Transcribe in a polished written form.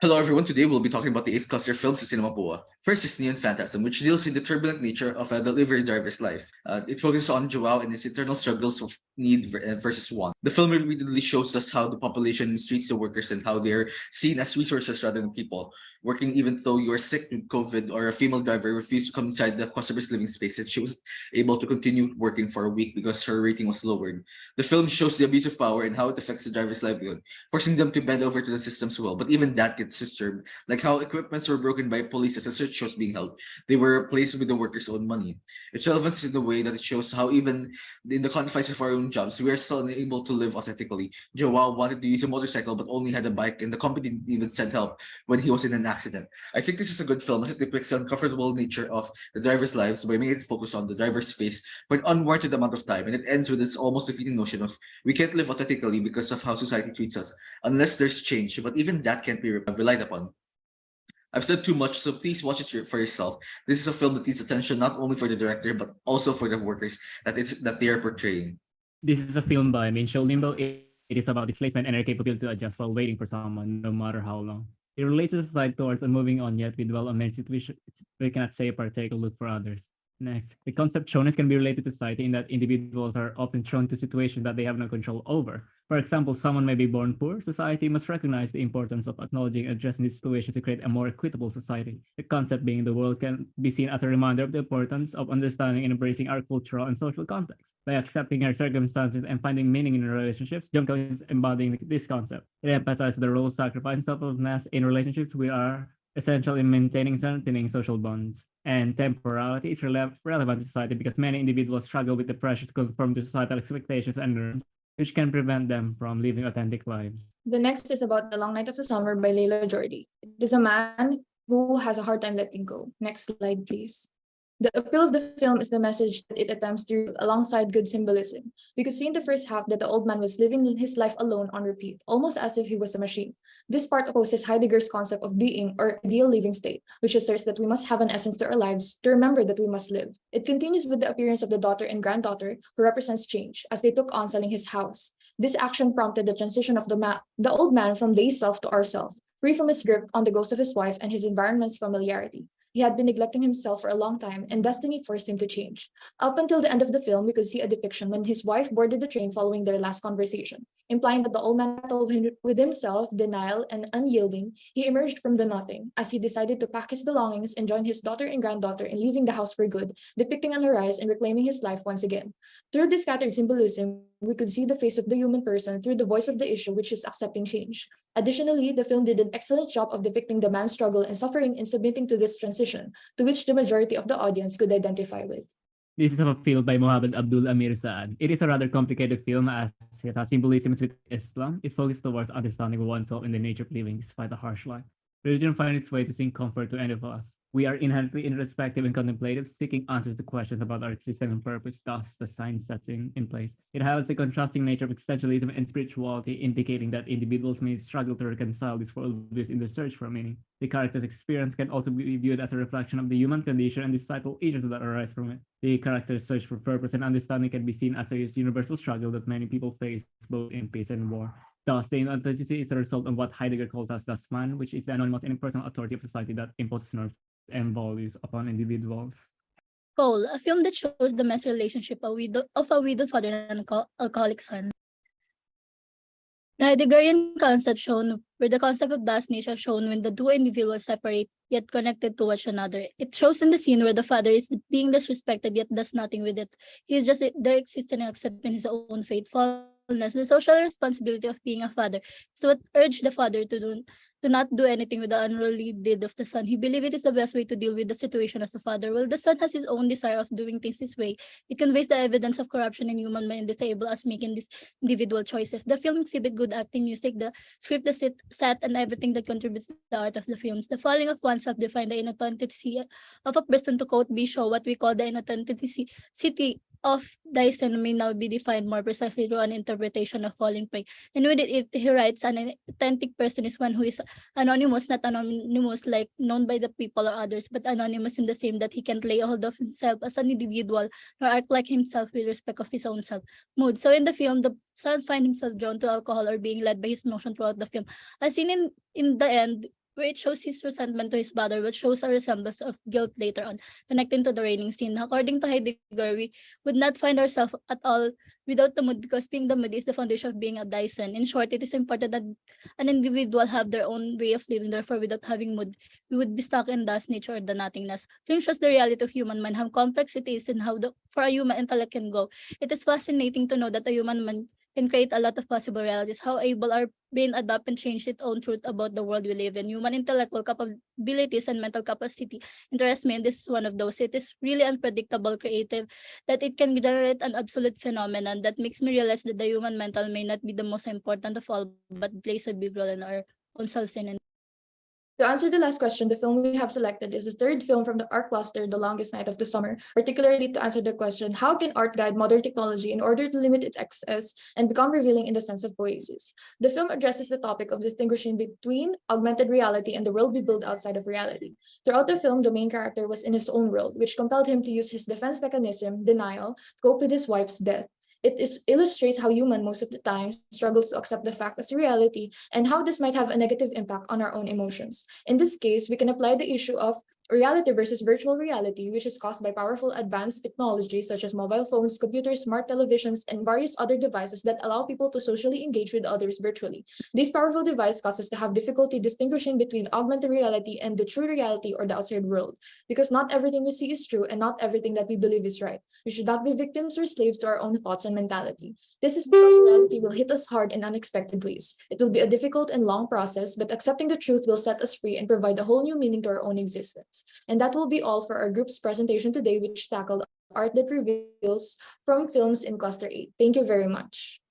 Hello everyone, today we'll be talking about the eighth cluster films in Cinemapua. First is Neon Phantasm, which deals in the turbulent nature of a delivery driver's life. It focuses on Joao and his internal struggles of need versus want. The film repeatedly shows us how the population mistreats the workers and how they're seen as resources rather than people. Working even though you are sick with COVID or a female driver refused to come inside the customer's living space and she was able to continue working for a week because her rating was lowered. The film shows the abuse of power and how it affects the driver's livelihood, forcing them to bend over to the system's will. But even that gets disturbed, like how equipments were broken by police as a search was being held. They were replaced with the workers' own money. Its relevance in the way that it shows how even in the confines of our own jobs, we are still unable to live authentically. Joao wanted to use a motorcycle but only had a bike, and the company didn't even send help when he was in an accident. I think this is a good film as it depicts the uncomfortable nature of the driver's lives by making it focus on the driver's face for an unwarranted amount of time, and it ends with its almost defeating notion of we can't live authentically because of how society treats us unless there's change, but even that can't be relied upon. I've said too much, so please watch it for yourself. This is a film that needs attention not only for the director but also for the workers that they are portraying. This is a film by Minsho Limbo. It is about displacement and our capability to adjust while waiting for someone, no matter how long. It relates to society towards and moving on, yet we dwell on many situations we cannot say or take a look for others. Next, the concept shown can be related to society in that individuals are often thrown to situations that they have no control over. For example, someone may be born poor. Society must recognize the importance of acknowledging and addressing these situations to create a more equitable society. The concept being the world can be seen as a reminder of the importance of understanding and embracing our cultural and social context. By accepting our circumstances and finding meaning in relationships, Junko is embodying this concept. It emphasizes the role of sacrifice and selflessness in relationships. We are essential in maintaining strengthening social bonds. And temporality is relevant to society because many individuals struggle with the pressure to conform to societal expectations and norms, which can prevent them from living authentic lives. The next is about The Long Night of the Summer by Leila Jordi. It is a man who has a hard time letting go. Next slide, please. The appeal of the film is the message that it attempts to alongside good symbolism. We could see in the first half that the old man was living his life alone on repeat, almost as if he was a machine. This part opposes Heidegger's concept of being or ideal living state, which asserts that we must have an essence to our lives to remember that we must live. It continues with the appearance of the daughter and granddaughter, who represents change, as they took on selling his house. This action prompted the transition of the old man from they self to ourself, free from his grip on the ghost of his wife and his environment's familiarity. He had been neglecting himself for a long time, and destiny forced him to change. Up until the end of the film, we could see a depiction when his wife boarded the train following their last conversation, implying that the old man battled with himself, denial, and unyielding. He emerged from the nothing as he decided to pack his belongings and join his daughter and granddaughter in leaving the house for good, depicting on the rise and reclaiming his life once again. Through this scattered symbolism, we could see the face of the human person through the voice of the issue, which is accepting change. Additionally, the film did an excellent job of depicting the man's struggle and suffering in submitting to this transition, to which the majority of the audience could identify with. This is a film by Mohammed Abdul Amir Saad. It is a rather complicated film as it has symbolisms with Islam. It focuses towards understanding oneself and the nature of living despite a harsh life. Religion finds its way to sing comfort to any of us. We are inherently introspective and contemplative, seeking answers to questions about our existence and purpose, thus the science sets in place. It highlights the contrasting nature of existentialism and spirituality, indicating that individuals may struggle to reconcile these worldviews in the search for meaning. The character's experience can also be viewed as a reflection of the human condition and the societal issues that arise from it. The character's search for purpose and understanding can be seen as a universal struggle that many people face both in peace and war. Thus, the inauthenticity is a result of what Heidegger calls as das Man, which is the anonymous and impersonal authority of society that imposes norms and values upon individuals. Cole, a film that shows the mess relationship of a widowed father and an alcoholic son. The Heideggerian concept shown, where the concept of das nature shown when the two individuals separate yet connected to one another. It shows in the scene where the father is being disrespected yet does nothing with it. He is just there existing and accepting his own faithfulness. The social responsibility of being a father is what urged the father to not do anything with the unruly deed of the son. He believed it is the best way to deal with the situation as a father. While the son has his own desire of doing things his way, it conveys the evidence of corruption in human mind disabled as making these individual choices. The film exhibit good acting, music, the script, the set, and everything that contributes to the art of the films. The falling of oneself define the inauthenticity of a person. To quote Bisho, what we call the inauthenticity of Dyson may now be defined more precisely through an interpretation of falling prey. And with it, he writes, an authentic person is one who is anonymous, not anonymous like known by the people or others, but anonymous in the same that he can't lay hold of himself as an individual nor act like himself with respect of his own self mood. So in the film, the son finds himself drawn to alcohol or being led by his notion throughout the film. As seen in the end, where it shows his resentment to his brother, which shows a resemblance of guilt later on, connecting to the raining scene. According to Heidegger, we would not find ourselves at all without the mood because being the mood is the foundation of being a Dyson. In short, it is important that an individual have their own way of living. Therefore, without having mood, we would be stuck in dust, nature, or the nothingness. Film shows the reality of human mind, how complex it is, and how for a human intellect can go. It is fascinating to know that a human mind can create a lot of possible realities, how able our brain adapt and change its own truth about the world we live in. Human intellectual capabilities and mental capacity interest me, and this is one of those. It is really unpredictable, creative, that it can generate an absolute phenomenon that makes me realize that the human mental may not be the most important of all, but plays a big role in our own selves and To answer the last question, the film we have selected is the third film from the art cluster, The Longest Night of the Summer, particularly to answer the question, how can art guide modern technology in order to limit its excess and become revealing in the sense of poiesis? The film addresses the topic of distinguishing between augmented reality and the world we build outside of reality. Throughout the film, the main character was in his own world, which compelled him to use his defense mechanism, denial, to cope with his wife's death. Illustrates how human most of the time struggles to accept the fact of the reality and how this might have a negative impact on our own emotions. In this case, we can apply the issue of reality versus virtual reality, which is caused by powerful advanced technologies such as mobile phones, computers, smart televisions, and various other devices that allow people to socially engage with others virtually. These powerful devices cause us to have difficulty distinguishing between augmented reality and the true reality or the outside world, because not everything we see is true and not everything that we believe is right. We should not be victims or slaves to our own thoughts and mentality. This is because reality will hit us hard in unexpected ways. It will be a difficult and long process, but accepting the truth will set us free and provide a whole new meaning to our own existence. And that will be all for our group's presentation today, which tackled art that reveals from films in Cluster 8. Thank you very much.